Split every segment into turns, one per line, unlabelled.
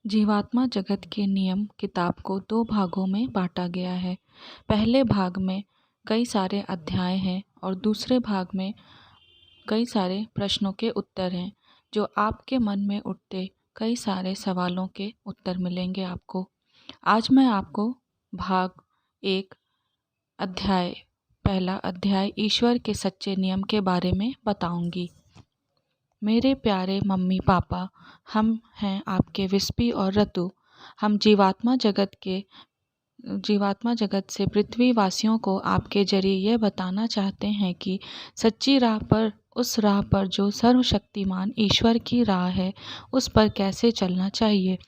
जीवात्मा जगत के नियम किताब को दो भागों में बांटा गया है। पहले भाग में कई सारे अध्याय हैं और दूसरे भाग में कई सारे प्रश्नों के उत्तर हैं, जो आपके मन में उठते कई सारे सवालों के उत्तर मिलेंगे आपको। आज मैं आपको भाग एक अध्याय पहला अध्याय ईश्वर के सच्चे नियम के बारे में बताऊंगी। मेरे प्यारे मम्मी पापा, हम हैं आपके विस्पी और रतु। हम जीवात्मा जगत से पृथ्वी वासियों को आपके जरिए यह बताना चाहते हैं कि सच्ची राह पर, उस राह पर जो सर्वशक्तिमान ईश्वर की राह है, उस पर कैसे चलना चाहिए।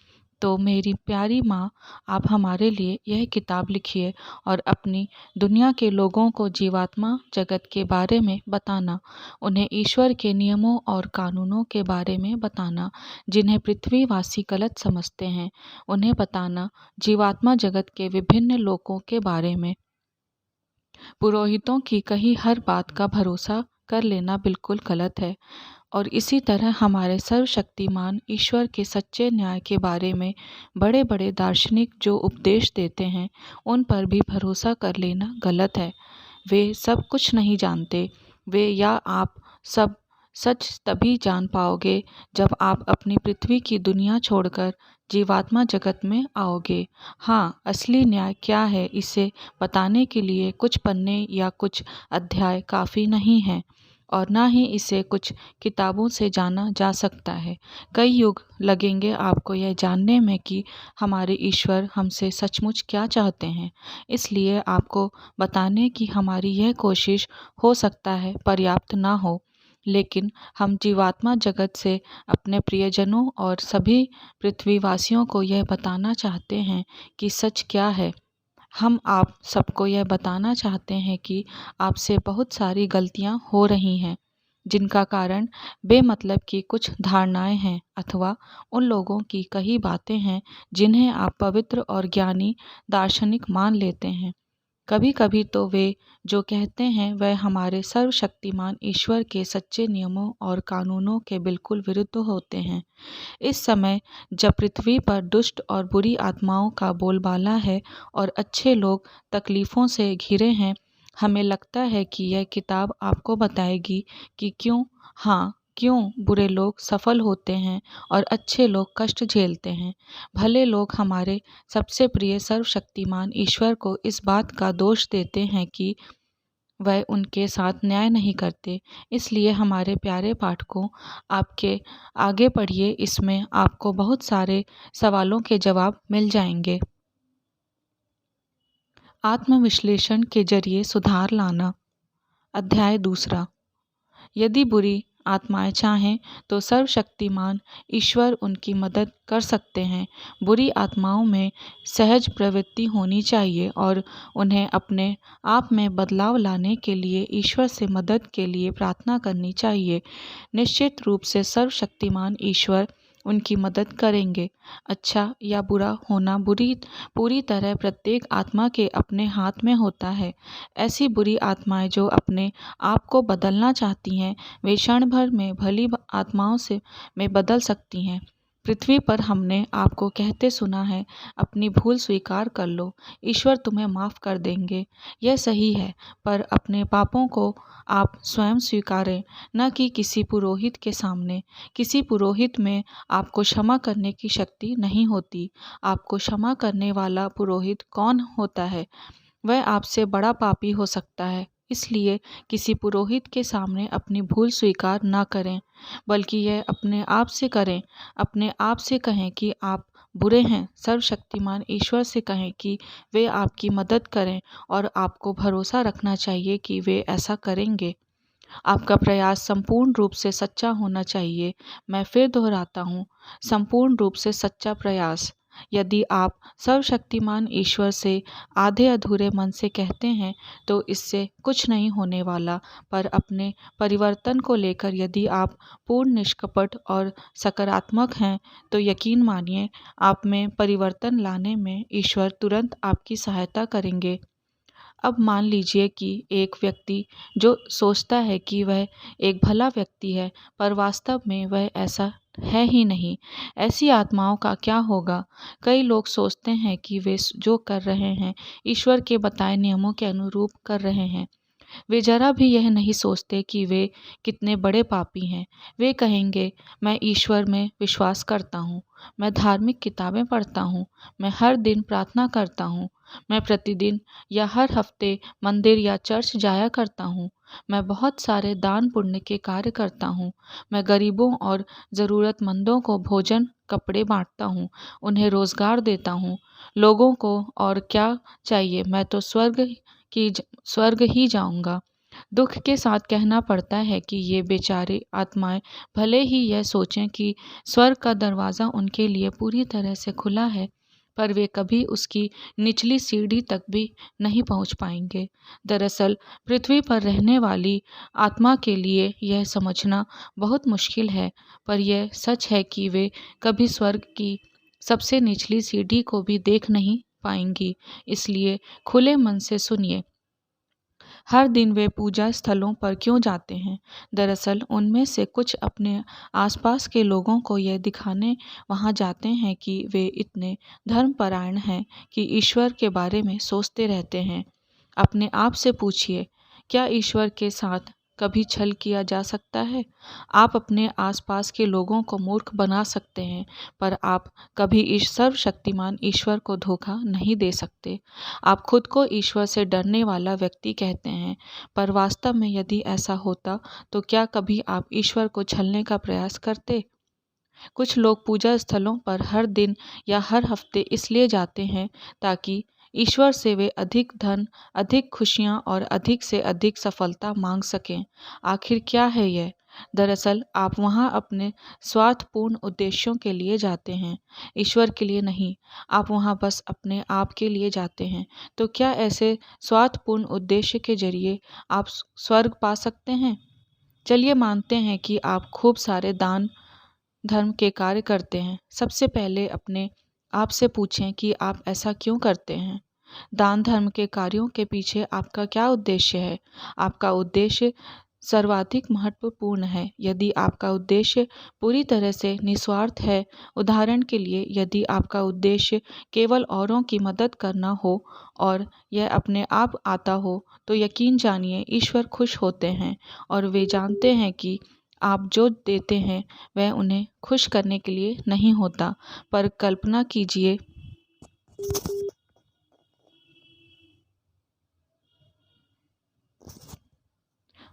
तो मेरी प्यारी माँ, आप हमारे लिए यह किताब लिखिए और अपनी दुनिया के लोगों को जीवात्मा जगत के बारे में बताना, उन्हें ईश्वर के नियमों और कानूनों के बारे में बताना जिन्हें पृथ्वीवासी गलत समझते हैं, उन्हें बताना जीवात्मा जगत के विभिन्न लोकों के बारे में। पुरोहितों की कही हर बात का भरोसा कर लेना बिल्कुल गलत है, और इसी तरह हमारे सर्वशक्तिमान ईश्वर के सच्चे न्याय के बारे में बड़े बड़े दार्शनिक जो उपदेश देते हैं, उन पर भी भरोसा कर लेना गलत है। वे सब कुछ नहीं जानते। वे या आप सब सच तभी जान पाओगे जब आप अपनी पृथ्वी की दुनिया छोड़कर जीवात्मा जगत में आओगे। हाँ, असली न्याय क्या है, इसे बताने के लिए कुछ पन्ने या कुछ अध्याय काफ़ी नहीं हैं, और ना ही इसे कुछ किताबों से जाना जा सकता है। कई युग लगेंगे आपको यह जानने में कि हमारे ईश्वर हमसे सचमुच क्या चाहते हैं। इसलिए आपको बताने की हमारी यह कोशिश हो सकता है पर्याप्त ना हो, लेकिन हम जीवात्मा जगत से अपने प्रियजनों और सभी पृथ्वीवासियों को यह बताना चाहते हैं कि सच क्या है। हम आप सबको यह बताना चाहते हैं कि आपसे बहुत सारी गलतियां हो रही हैं, जिनका कारण बेमतलब की कुछ धारणाएं हैं अथवा उन लोगों की कही बातें हैं जिन्हें आप पवित्र और ज्ञानी दार्शनिक मान लेते हैं। कभी कभी तो वे जो कहते हैं वह हमारे सर्वशक्तिमान ईश्वर के सच्चे नियमों और कानूनों के बिल्कुल विरुद्ध होते हैं। इस समय जब पृथ्वी पर दुष्ट और बुरी आत्माओं का बोलबाला है और अच्छे लोग तकलीफ़ों से घिरे हैं, हमें लगता है कि यह किताब आपको बताएगी कि क्यों बुरे लोग सफल होते हैं और अच्छे लोग कष्ट झेलते हैं। भले लोग हमारे सबसे प्रिय सर्वशक्तिमान ईश्वर को इस बात का दोष देते हैं कि वह उनके साथ न्याय नहीं करते। इसलिए हमारे प्यारे पाठकों, आपके आगे पढ़िए, इसमें आपको बहुत सारे सवालों के जवाब मिल जाएंगे। आत्मविश्लेषण के जरिए सुधार लाना। अध्याय दूसरा। यदि बुरी आत्माएं चाहें तो सर्वशक्तिमान ईश्वर उनकी मदद कर सकते हैं। बुरी आत्माओं में सहज प्रवृत्ति होनी चाहिए और उन्हें अपने आप में बदलाव लाने के लिए ईश्वर से मदद के लिए प्रार्थना करनी चाहिए। निश्चित रूप से सर्वशक्तिमान ईश्वर उनकी मदद करेंगे। अच्छा या बुरा होना पूरी तरह प्रत्येक आत्मा के अपने हाथ में होता है। ऐसी बुरी आत्माएं जो अपने आप को बदलना चाहती हैं, वे क्षण भर में भली आत्माओं से में बदल सकती हैं। पृथ्वी पर हमने आपको कहते सुना है, अपनी भूल स्वीकार कर लो, ईश्वर तुम्हें माफ़ कर देंगे। यह सही है, पर अपने पापों को आप स्वयं स्वीकारें, न कि किसी पुरोहित के सामने। किसी पुरोहित में आपको क्षमा करने की शक्ति नहीं होती। आपको क्षमा करने वाला पुरोहित कौन होता है? वह आपसे बड़ा पापी हो सकता है। इसलिए किसी पुरोहित के सामने अपनी भूल स्वीकार न करें, बल्कि यह अपने आप से करें। अपने आप से कहें कि आप बुरे हैं। सर्वशक्तिमान ईश्वर से कहें कि वे आपकी मदद करें, और आपको भरोसा रखना चाहिए कि वे ऐसा करेंगे। आपका प्रयास संपूर्ण रूप से सच्चा होना चाहिए। मैं फिर दोहराता हूँ, संपूर्ण रूप से सच्चा प्रयास। यदि आप सर्वशक्तिमान ईश्वर से आधे अधूरे मन से कहते हैं तो इससे कुछ नहीं होने वाला, पर अपने परिवर्तन को लेकर यदि आप पूर्ण निष्कपट और सकारात्मक हैं तो यकीन मानिए, आप में परिवर्तन लाने में ईश्वर तुरंत आपकी सहायता करेंगे। अब मान लीजिए कि एक व्यक्ति जो सोचता है कि वह एक भला व्यक्ति है, पर वास्तव में वह ऐसा है ही नहीं। ऐसी आत्माओं का क्या होगा? कई लोग सोचते हैं कि वे जो कर रहे हैं ईश्वर के बताए नियमों के अनुरूप कर रहे हैं। वे जरा भी यह नहीं सोचते कि वे कितने बड़े पापी हैं। वे कहेंगे, मैं ईश्वर में विश्वास करता हूँ, मैं धार्मिक किताबें पढ़ता हूँ, मैं हर दिन प्रार्थना करता हूँ, मैं प्रतिदिन या हर हफ्ते मंदिर या चर्च जाया करता हूँ, मैं बहुत सारे दान पुण्य के कार्य करता हूँ, मैं गरीबों और ज़रूरतमंदों को भोजन कपड़े बांटता हूँ, उन्हें रोज़गार देता हूँ। लोगों को और क्या चाहिए, मैं तो स्वर्ग ही जाऊंगा। दुख के साथ कहना पड़ता है कि ये बेचारे आत्माएं भले ही यह सोचें कि स्वर्ग का दरवाज़ा उनके लिए पूरी तरह से खुला है, पर वे कभी उसकी निचली सीढ़ी तक भी नहीं पहुंच पाएंगे। दरअसल पृथ्वी पर रहने वाली आत्मा के लिए यह समझना बहुत मुश्किल है, पर यह सच है कि वे कभी स्वर्ग की सबसे निचली सीढ़ी को भी देख नहीं पाएंगी। इसलिए खुले मन से सुनिए। हर दिन वे पूजा स्थलों पर क्यों जाते हैं? दरअसल उनमें से कुछ अपने आसपास के लोगों को यह दिखाने वहाँ जाते हैं कि वे इतने धर्मपरायण हैं कि ईश्वर के बारे में सोचते रहते हैं। अपने आप से पूछिए, क्या ईश्वर के साथ कभी छल किया जा सकता है? आप अपने आसपास के लोगों को मूर्ख बना सकते हैं, पर आप कभी इस सर्वशक्तिमान ईश्वर को धोखा नहीं दे सकते। आप खुद को ईश्वर से डरने वाला व्यक्ति कहते हैं, पर वास्तव में यदि ऐसा होता तो क्या कभी आप ईश्वर को छलने का प्रयास करते? कुछ लोग पूजा स्थलों पर हर दिन या हर हफ्ते इसलिए जाते हैं ताकि ईश्वर से वे अधिक धन, अधिक खुशियाँ और अधिक से अधिक सफलता मांग सकें। आखिर क्या है यह? दरअसल आप वहाँ अपने स्वार्थपूर्ण उद्देश्यों के लिए जाते हैं, ईश्वर के लिए नहीं। आप वहाँ बस अपने आप के लिए जाते हैं। तो क्या ऐसे स्वार्थपूर्ण उद्देश्य के जरिए आप स्वर्ग पा सकते हैं? चलिए मानते हैं कि आप खूब सारे दान धर्म के कार्य करते हैं। सबसे पहले अपने आप से पूछें कि आप ऐसा क्यों करते हैं। दान धर्म के कार्यों के पीछे आपका क्या उद्देश्य है? आपका उद्देश्य सर्वाधिक महत्वपूर्ण है। यदि आपका उद्देश्य पूरी तरह से निस्वार्थ है, उदाहरण के लिए यदि आपका उद्देश्य केवल औरों की मदद करना हो और यह अपने आप आता हो, तो यकीन जानिए ईश्वर खुश होते हैं और वे जानते हैं कि आप जो देते हैं वह उन्हें खुश करने के लिए नहीं होता। पर कल्पना कीजिए,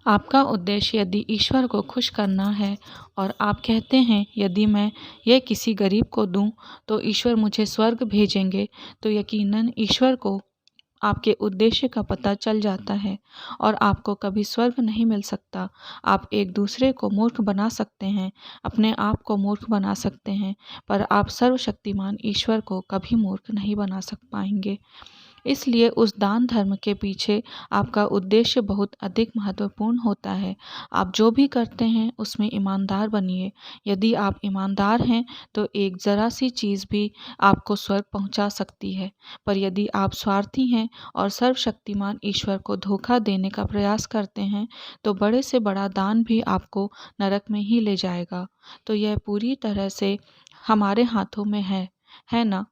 आपका उद्देश्य यदि ईश्वर को खुश करना है और आप कहते हैं यदि मैं यह किसी गरीब को दूं तो ईश्वर मुझे स्वर्ग भेजेंगे, तो यकीनन ईश्वर को आपके उद्देश्य का पता चल जाता है और आपको कभी स्वर्ग नहीं मिल सकता। आप एक दूसरे को मूर्ख बना सकते हैं, अपने आप को मूर्ख बना सकते हैं, पर आप सर्वशक्तिमान ईश्वर को कभी मूर्ख नहीं बना पाएंगे। इसलिए उस दान धर्म के पीछे आपका उद्देश्य बहुत अधिक महत्वपूर्ण होता है। आप जो भी करते हैं उसमें ईमानदार बनिए। यदि आप ईमानदार हैं तो एक ज़रा सी चीज़ भी आपको स्वर्ग पहुंचा सकती है। पर यदि आप स्वार्थी हैं और सर्वशक्तिमान ईश्वर को धोखा देने का प्रयास करते हैं, तो बड़े से बड़ा दान भी आपको नरक में ही ले जाएगा। तो यह पूरी तरह से हमारे हाथों में है ना?